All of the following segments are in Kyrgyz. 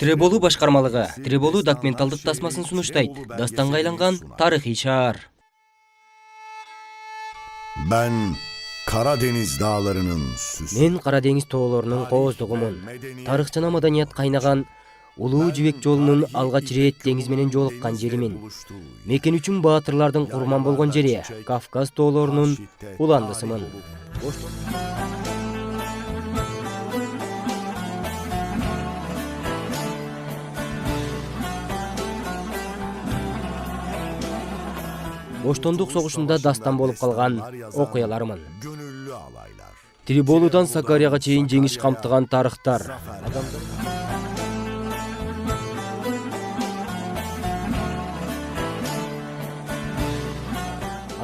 Треболу башкармалыгы Треболу документалдык тасмасын сунуштайт. Дастанга айланган тарыхый шаар. Ben Karadeniz dağlarının süsü. Мен Кара деңиз тоолорунун кооздугумун. Тарых жана маданият кайнаган Улуу Жибек жолунун алгач ирет деңиз менен жолуккан жеримин. Мекен үчүн баатырлардын курман болгон жери Кавказ тоолорунун уландысымын. Боштондук согушунда дастан болуп калган окуялармын. Gönüllü alaylar. Триболудан Сакарияга чейин жеңиш камтыган тарыхтар.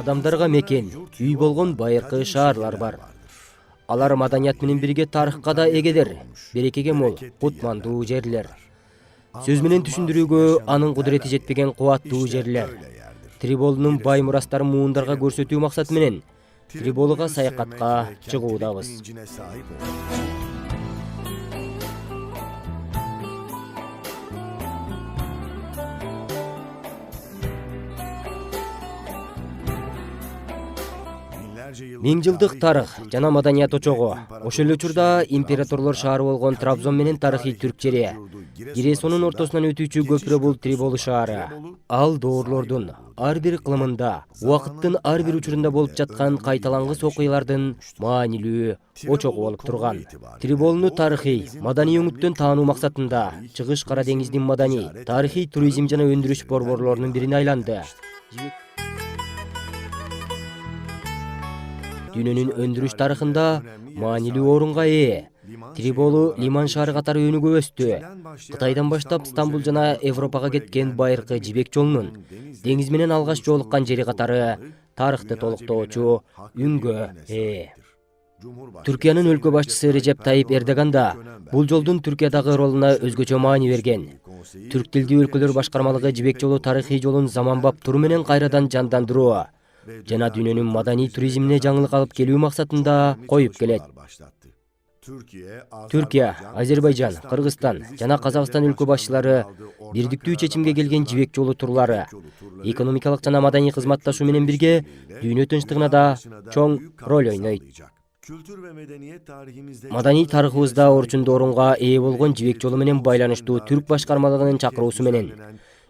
Адамдарга мекен, үй болгон байыркы шаарлар бар. Алар маданият менен бирге тарыхка да эгедер, берекеге мол, кутмандуу жерлер. Сөз менен түшүндүрүүгө анын кудурети жетпеген кубаттуу жерлер. Триболунун бай мурастарын муундарга көрсөтүү максаты менен Триболуга саякатка чыгуудабыз. İncine sahip ol. Миң жылдык тарых жана маданият очогу. Ошол эле учурда императорлор шаары болгон Трабзон менен тарыхый түрк жери. Гиресонун ортосунан өтүүчү көпүрө бул Триболу шаары. Ал доорлордун ар бир кылымында, убакыттын ар бир учурунда болуп жаткан кайталангыс окуялардын маанилүү очогу болуп турган. Триболуну тарыхый, маданий өңүттөн таануу максатында Чыгыш Кара деңиздин маданий, тарыхый туризм жана өндүрүш борборлорунун бирине айланды. Дүйнөнүн өндүрүш тарыхында маанилүү орунга ээ. Триболу лиман шаары катары өнүгүп өстү. Кытайдан баштап Стамбул жана Европага кеткен байыркы жибек жолунун деңиз менен алгач жолуккан жери катары тарыхты толуктоочу үнгө ээ. Түркиянын өлкө башчысы Режеп Тайип Эрдоган да бул жолдун Түркиядагы ролуна өзгөчө маани берген. Түрк тилдүү өлкөлөр башкармалыгы жибек жолу тарыхый жолун заманбап туру менен кайрадан жандандыруу жана дүйнөнүн маданий туризмине жаңылык алып келүү максатында коюп келет. Түркия, Азербайжан, Кыргызстан жана Казакстан өлкө башчылары бирдиктүү чечимге келген жибек жолу турлары экономикалык жана маданий кызматташуу менен бирге дүйнө тынчтыгына да чоң роль ойнойт. Маданий тарыхыбызда орчундуу орунга ээ болгон жибек жолу менен байланыштуу түрк башкармалыгынын чакыруусу менен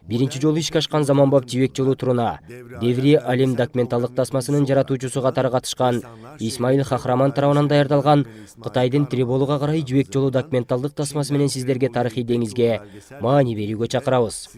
биринчи жолу ишке ашкан заманбап жибек жолу туруна Деври Алем документалдык тасмасынын жаратуучусу катары катышкан Исмаил Хахраман тарабынан даярдалган Кытайдын Триболуга карай жибек жолу документалдык тасмасы менен сиздерге тарыхый деңизге маани берүүгө чакырабыз.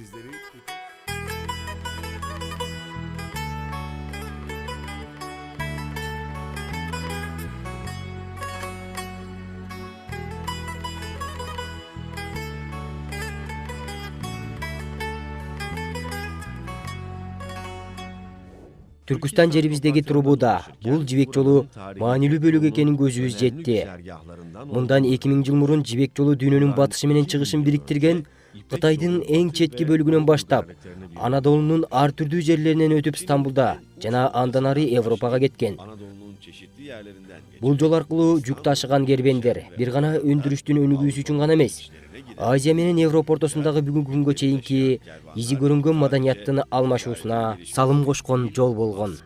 Түркүстан жерибиздеги турбуда бул жибек жолу маанилүү бөлүк экенин көзүбүз жетти. Мындан 2000 жыл мурун жибек жолу дүйнөнүн батышы менен чыгышын бириктирген Кытайдын эң четки бөлүгүнөн баштап Анадолунун ар түрдүү жерлеринен өтүп Стамбулда жана андан ары Европага кеткен. Бул жол аркылуу жүк ташыган кербендер бир гана өндүрүштүн өнүгүүсү үчүн гана эмес, Азия менен Европа ортосундагы бүгүнкү күнгө чейинки изи көрүнгөн маданияттын алмашуусуна салым кошкон жол болгон.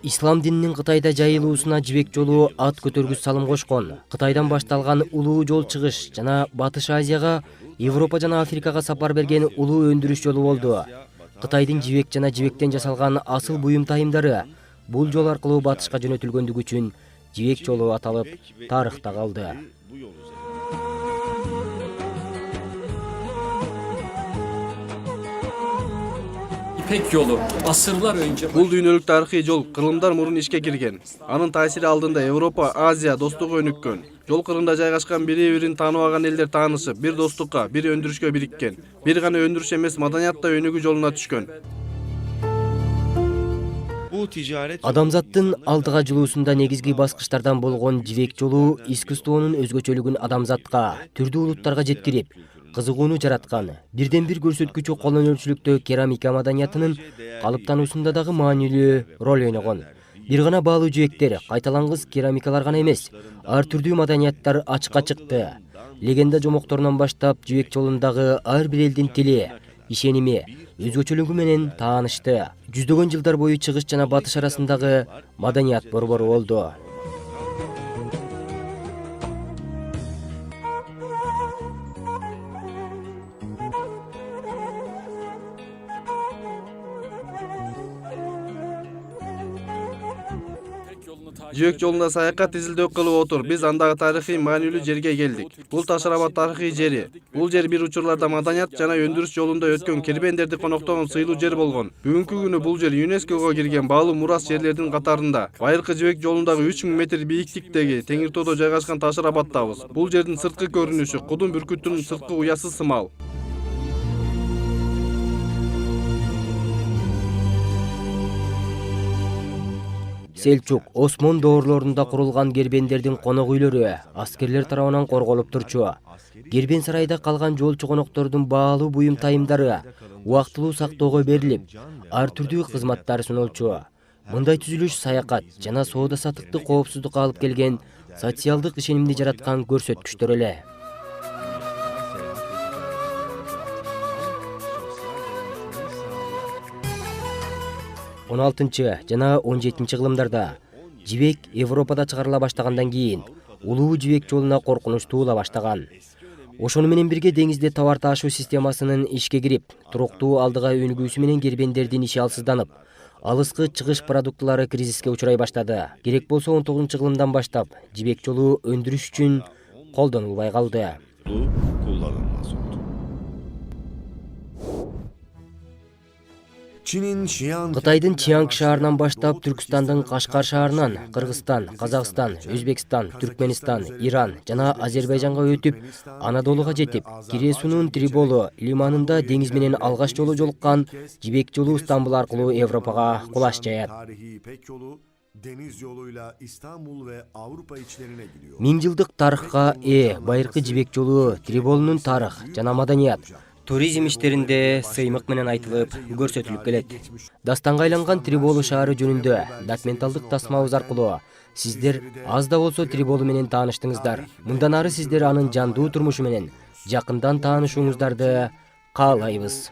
Ислам дининин Кытайда жайылуусуна жибек жолу ат көтөргүс салым кошкон. Кытайдан башталган улуу жол чыгыш жана Батыш Азияга, Европа жана Африкага сапар берген улуу өндүрүш жолу болду. Кытайдын жибек жана жибектен жасалган асыл буюм тайымдары бул жол аркылуу батышка жөнөтүлгөндүгү үчүн жибек жолу аталып тарыхта калды. İpek yolu asırlar önce Бул дүйнөлүк тарыхый жол кырымдар мурун ишке кирген. Анын таасири алдында Европа, Азия достугу өнүккөн. Жол кырында жайгашкан бири-бирин тааныбаган элдер таанышып, бир достукка, бир өндүрүшкө бириккен. Бир гана өндүрүш эмес, маданиятта өнүгүү жолуна түшкөн. Адамзаттын алдыга жылуусунда негизги баскычтардан болгон жибек жолу искусствонун өзгөчөлүгүн адамзатка, түрдүү улуттарга жеткирип, кызыгууну жараткан. Бирден бир көрсөткүчү колдон өлчүлүктө керамика маданиятынын калыптануусунда дагы маанилүү роль ойногон. Бир гана баалуу жибектер, кайталангыс керамикалар гана эмес, ар түрдүү маданияттар ачыкка чыкты. Легенда жомокторунан баштап жибек жолундагы ар бир элдин тили, ишеними, өзгөчөлүгү менен таанышты. Жүздөгөн жылдар бою чыгыш жана батыш арасындагы маданият борбору болду. Жибек жолунда саякат изилдөө кылып отур. Биз андагы тарыхый маанилүү жерге келдик. Бул Таш-Рабат тарыхый жери. Бул жер бир учурларда маданият жана өндүрүш жолунда өткөн кербендерди коноктогон сыйлуу жер болгон. Бүгүнкү күнү бул жер ЮНЕСКОго кирген баалуу мурас жерлердин катарында. Байыркы жибек жолундагы 3000 метр бийиктиктеги Теңиртоодо жайгашкан Таш-Рабаттабыз. Бул жердин сырткы көрүнүшү кудум бүркүттүн сырткы уясы сымал. Селчук, Осмон доорлорунда курулган кербендердин конок үйлөрү аскерлер тарабынан корголуп турчу. Кербен сарайда калган жолчу коноктордун баалуу буюм тайымдары убактылуу сактоого берилип, ар түрдүү кызматтар сунулчу. Мындай түзүлүш саякат жана соода саттыкты коопсуздукка алып келген, социалдык ишенимди жараткан көрсөткүчтөр эле. 16 жана 17 кылымдарда жибек Европада чыгарыла баштагандан кийин улуу жибек жолуна коркунуч туула баштаган. Ошону менен бирге деңизде товар таашуу системасынын ишке кирип, туруктуу алдыга өнүгүүсү менен кербендердин иши алсызданып, алыскы чыгыш продуктылары кризиске учурай баштады. Керек болсо 19 кылымдан баштап жибек жолу өндүрүш үчүн колдонулбай калды. Kullanılmaz oldu. Кытайдын Чианг шаарынан баштап Түркстандын Кашкар шаарынан Кыргызстан, Казакстан, Өзбекстан, Түркменистан, Иран жана Азербайжанга өтүп, Анадолуга жетип, Киресунун Триболу лиманында деңиз менен алгаш жолу жолуккан жибек жолу Стамбул аркылуу Европага кулаш жаят. Deniz yoluyla İstanbul ve Avrupa içlerine gidiyor. 1000 жылдык тарыхка байыркы жибек жолу Триболунун тарых жана маданият, туризм иштеринде сыймык менен айтылып, көрсөтүлүп келет. Дастанга айланган Триболу шаары жөнүндө документалдык тасмабыз аркылуу сиздер аз да болсо Триболу менен тааныштыңыздар. Мындан ары сиздер анын жандуу турмушу менен жакындан таанышууңуздарды каалайбыз.